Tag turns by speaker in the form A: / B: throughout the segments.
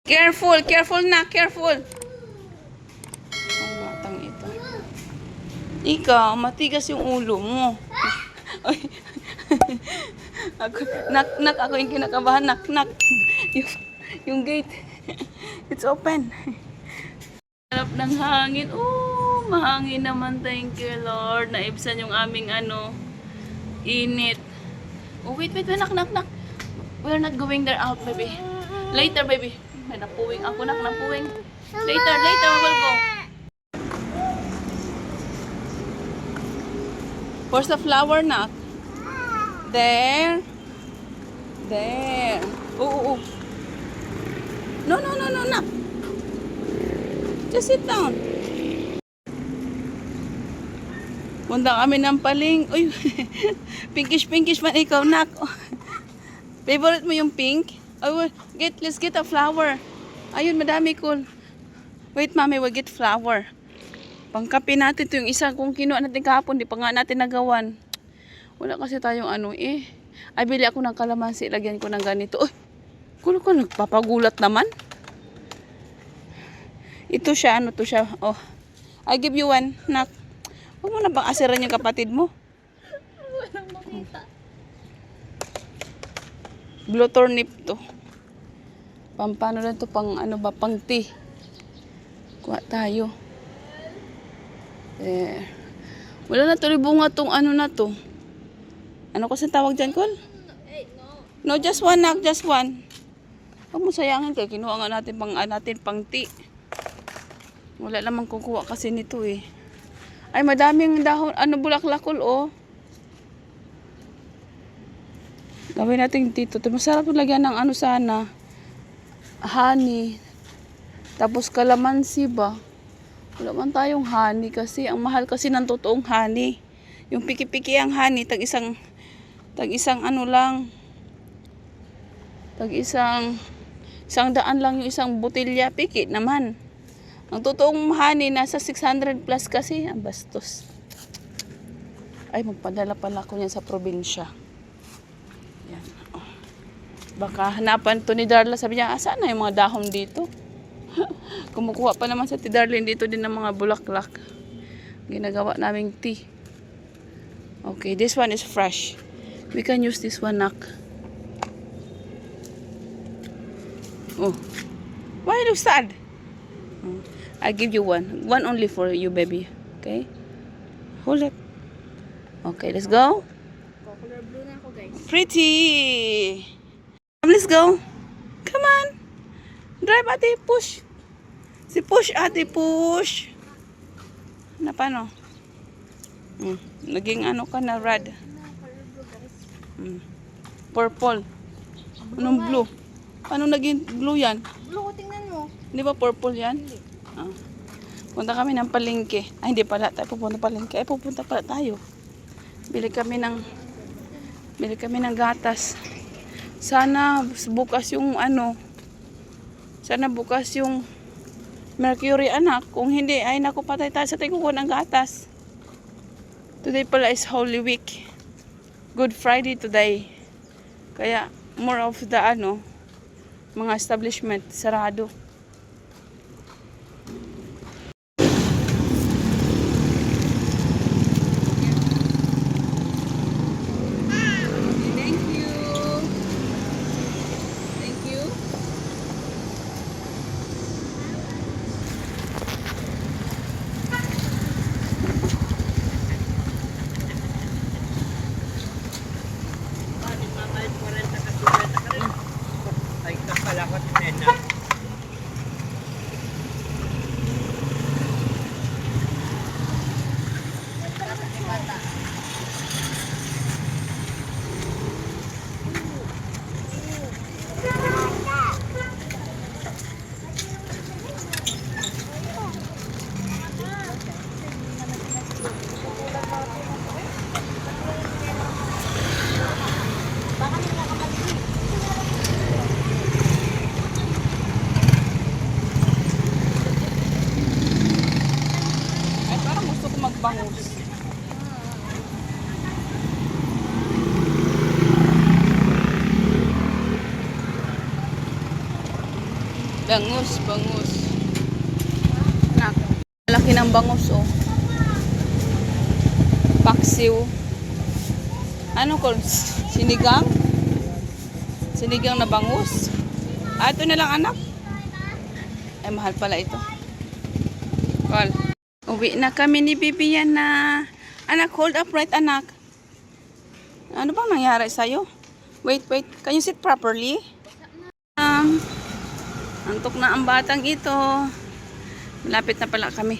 A: Careful, careful na, careful. Ang batang ito. Ikaw, matigas yung ulo mo. Ay. Ako, nak, ako yung kinakabahan, nak. Yung gate. It's open. Harap ng hangin. Oh, mahangin naman. Thank you, Lord. Naibsan yung aming init. Oh, wait, nak. We're not going there out, baby. Later, baby. May napuwing ako, nak, napuwing. Later, we will go. Where's the flower, nak? There. Oh. No, nak. Just sit down. Punta kami ng paling. Uy, pinkish man ikaw, nak. Favorite mo yung pink? Oh, let's get a flower. Ayun, madami cool. Wait, mami, we'll get flower. Pangkape natin ito yung isa kung kinuha natin kahapon, di pa nga natin nagawan. Wala kasi tayong Ay, bili ako ng kalamansi, lagyan ko ng ganito. Uy, kulo ko, nagpapagulat naman. Ito siya, Oh, I give you one, nak. Huwag mo na bang asiran yung kapatid mo?
B: Walang makita.
A: Blue turnip to. Pampano na to, pang pang tea. Kuha tayo. Wala na tuloy bunga tong na to. Ano kasi tawag dyan, Col? No, just one, nak, just one. Huwag mo sayangin kaya kinuha nga natin pang tea. Wala namang kukuha kasi nito eh. Ay, madaming dahon, bulaklakol, oh. Gawin natin dito. Masarap lagyan ng sana. Honey. Tapos kalamansi ba? Wala man tayong honey kasi. Ang mahal kasi ng totoong honey. Yung piki-piki ang honey. Tag isang lang. Isang daan lang yung isang botilya. Piki naman. Ang totoong honey nasa 600 plus kasi. Ang bastos. Ay, magpadala pala ko yan sa probinsya. Yan. Oh. Baka hanapan to ni Darla. Sabi niya, saan na yung mga dahon dito? Kumukuha pa naman sa ti Darlene dito din ng mga bulaklak. Ginagawa naming tea. Okay, this one is fresh. We can use this one, nak. Oh. Why you look sad? Oh. I give you one. One only for you, baby. Okay? Hold it. Okay, let's go.
B: Color blue na ako, guys.
A: Pretty. Let's go. Come on. Drive, ate. Push. Si push, ate. Push. Na paano? Naging ka na, red. Purple. Anong blue? Paano naging blue yan?
B: Blue, tingnan mo.
A: Di ba purple yan? Punta kami ng palengke. Ay, hindi pala. Tayo pupunta palengke. Ay, pupunta pala tayo. Bili kami ng gatas. Sana bukas yung Sana bukas yung Mercury, anak. Kung hindi, ay naku, patay tayo sa tingko ng gatas. Today pala is Holy Week. Good Friday today. Kaya more of the mga establishment sarado. Bangus, bangus. Nak, laki ng bangus, oh. Paksiw. Ano ko? Sinigang? Sinigang na bangus? Ah, ito na lang, anak. Ay, mahal pala ito. Call. Uwi na kami ni Bibian na. Anak, hold upright, anak. Ano bang nangyari sa'yo? Wait, wait. Can you sit properly? Antok na ang batang ito. Malapit na pala kami.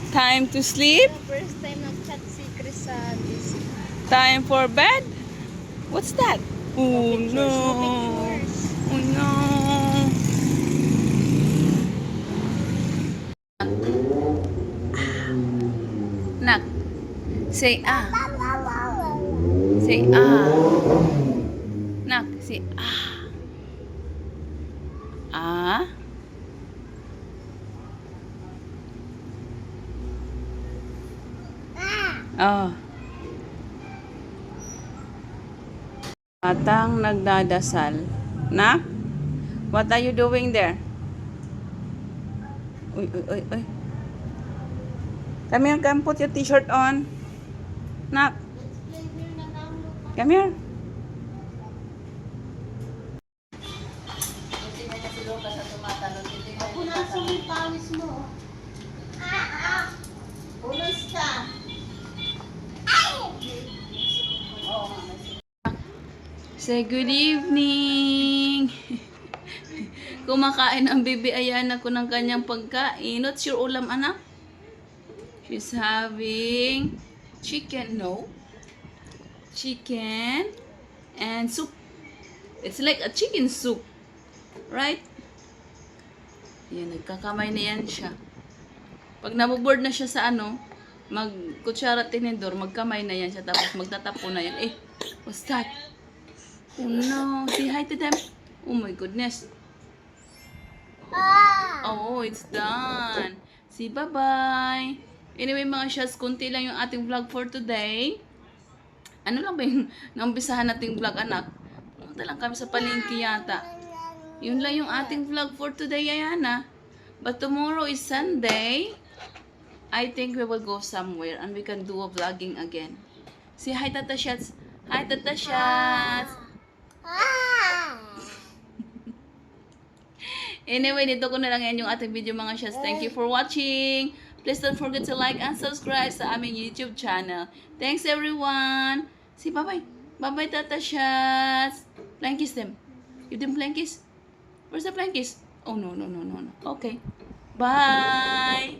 A: Time to sleep.
B: First time nag-chat si Chris sa DC.
A: Time for bed. What's that? Oh no. Oh no. Nak. Say ah. Say ah. Nak, say ah. Ah. Oh. Batang nagdadasal. Nak? What are you doing there? Uy, uy, uy, uy. Come here, come put your t-shirt on. Nak. Come here.
B: Punasan mo yung pawis mo. Punas ka.
A: Say good evening. Kumakain ang baby Ayana ko ng kanyang pagkain. What's your ulam, anak? She's having chicken, no? Chicken and soup. It's like a chicken soup. Right? Yan, nagkakamay na yan siya. Pag nabuboard na siya sa ano, mag-kutsara tinidor, magkamay na yan siya, tapos magtatapo na yan. Eh, what's that? Oh no, say hi to them. Oh my goodness. Oh, it's done. Say bye-bye. Anyway mga shots, kunti lang yung ating vlog for today. Ano lang ba yung naumpisahan nating vlog, anak? Pumunta lang kami sa palengke yata. Yun lang yung ating vlog for today, Ayana. But tomorrow is Sunday. I think we will go somewhere and we can do a vlogging again. Say hi, Tata Shots. Hi, Tata Shots. Anyway, dito ko na lang yan yung ating video mga shots. Thank you for watching. Please don't forget to like and subscribe sa aming YouTube channel. Thanks everyone. Say bye-bye. Bye-bye, Tata Shots. Flying kiss them. Give them flying kiss. Where's the flying kiss? Oh, no, no, no, no, no. Okay. Bye.